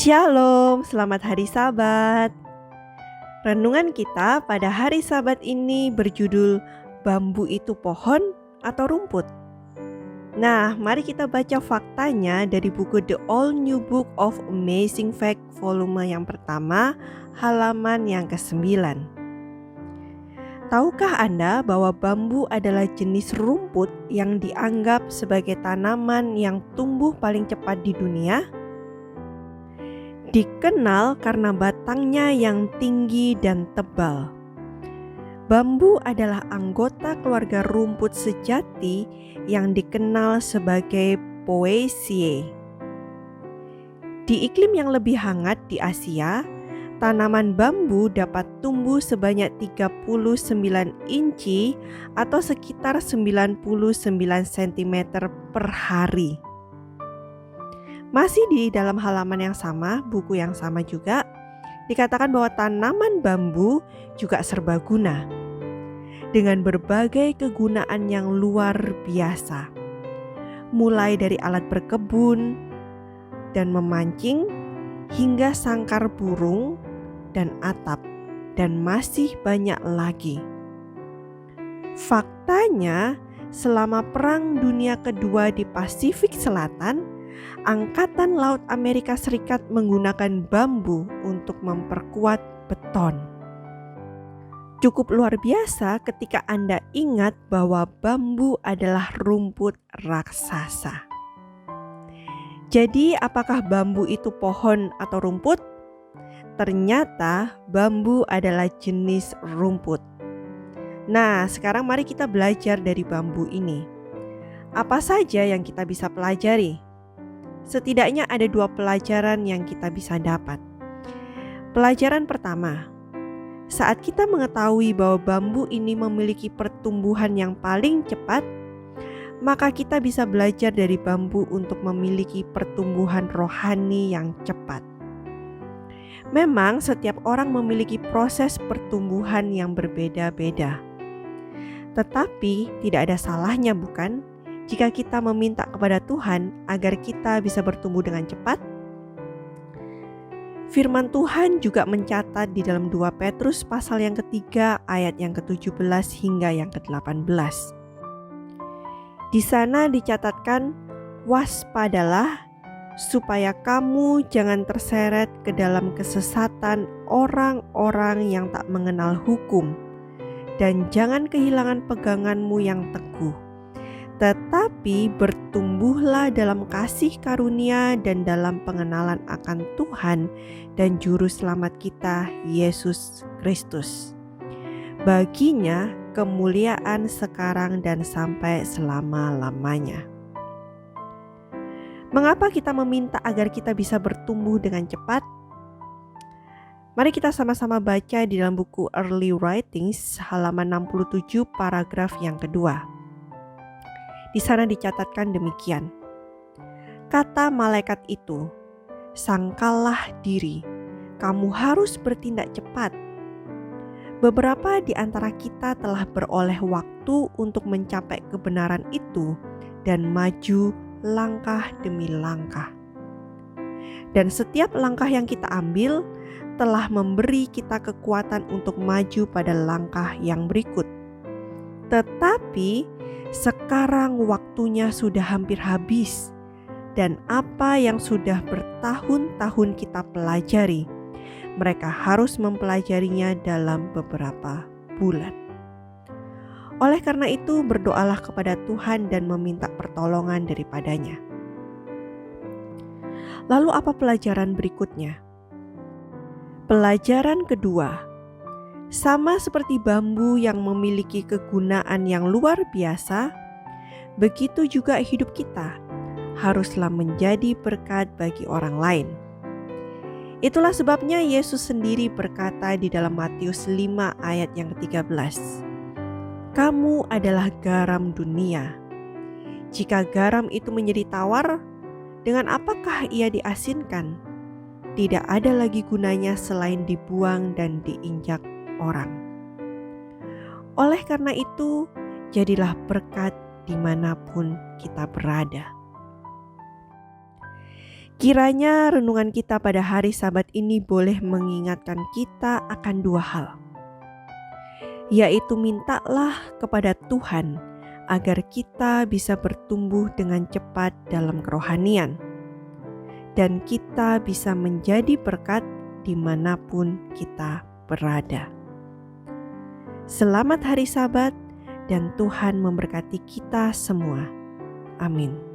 Shalom, selamat hari Sabat. Renungan kita pada hari Sabat ini berjudul Bambu itu pohon atau rumput? Nah, mari kita baca faktanya dari buku The All New Book of Amazing Fact volume yang pertama, halaman yang ke-9. Tahukah Anda bahwa bambu adalah jenis rumput yang dianggap sebagai tanaman yang tumbuh paling cepat di dunia? Dikenal karena batangnya yang tinggi dan tebal. Bambu adalah anggota keluarga rumput sejati yang dikenal sebagai Poaceae. Di iklim yang lebih hangat di Asia, tanaman bambu dapat tumbuh sebanyak 39 inci atau sekitar 99 cm per hari. Masih di dalam halaman yang sama, buku yang sama juga, dikatakan bahwa tanaman bambu juga serbaguna dengan berbagai kegunaan yang luar biasa. Mulai dari alat berkebun dan memancing hingga sangkar burung dan atap, dan masih banyak lagi. Faktanya, selama Perang Dunia Kedua di Pasifik Selatan, Angkatan Laut Amerika Serikat menggunakan bambu untuk memperkuat beton. Cukup luar biasa ketika Anda ingat bahwa bambu adalah rumput raksasa. Jadi, apakah bambu itu pohon atau rumput? Ternyata bambu adalah jenis rumput. Nah, sekarang mari kita belajar dari bambu ini. Apa saja yang kita bisa pelajari? Setidaknya ada 2 pelajaran yang kita bisa dapat. Pelajaran pertama, saat kita mengetahui bahwa bambu ini memiliki pertumbuhan yang paling cepat, maka kita bisa belajar dari bambu untuk memiliki pertumbuhan rohani yang cepat. Memang setiap orang memiliki proses pertumbuhan yang berbeda-beda. Tetapi tidak ada salahnya, bukan? Jika kita meminta kepada Tuhan agar kita bisa bertumbuh dengan cepat. Firman Tuhan juga mencatat di dalam 2 Petrus pasal yang ketiga ayat yang ke-17 hingga yang ke-18. Di sana dicatatkan, waspadalah supaya kamu jangan terseret ke dalam kesesatan orang-orang yang tak mengenal hukum, dan jangan kehilangan peganganmu yang teguh. Tetapi bertumbuhlah dalam kasih karunia dan dalam pengenalan akan Tuhan dan Juru Selamat kita, Yesus Kristus. Baginya kemuliaan sekarang dan sampai selama-lamanya. Mengapa kita meminta agar kita bisa bertumbuh dengan cepat? Mari kita sama-sama baca di dalam buku Early Writings halaman 67 paragraf yang kedua. Di sana dicatatkan demikian. Kata malaikat itu, sangkallah diri, kamu harus bertindak cepat. Beberapa di antara kita telah beroleh waktu untuk mencapai kebenaran itu dan maju langkah demi langkah. Dan setiap langkah yang kita ambil telah memberi kita kekuatan untuk maju pada langkah yang berikut. Tetapi sekarang waktunya sudah hampir habis, dan apa yang sudah bertahun-tahun kita pelajari, mereka harus mempelajarinya dalam beberapa bulan. Oleh karena itu, berdoalah kepada Tuhan dan meminta pertolongan daripadanya. Lalu apa pelajaran berikutnya? Pelajaran kedua, sama seperti bambu yang memiliki kegunaan yang luar biasa, begitu juga hidup kita haruslah menjadi berkat bagi orang lain. Itulah sebabnya Yesus sendiri berkata di dalam Matius 5 ayat yang ke-13, kamu adalah garam dunia. Jika garam itu menjadi tawar, dengan apakah ia diasinkan? Tidak ada lagi gunanya selain dibuang dan diinjak orang. Oleh karena itu, jadilah berkat dimanapun kita berada. Kiranya renungan kita pada hari Sabat ini boleh mengingatkan kita akan dua hal, yaitu mintalah kepada Tuhan agar kita bisa bertumbuh dengan cepat dalam kerohanian, dan kita bisa menjadi berkat dimanapun kita berada. Selamat hari Sabat, dan Tuhan memberkati kita semua. Amin.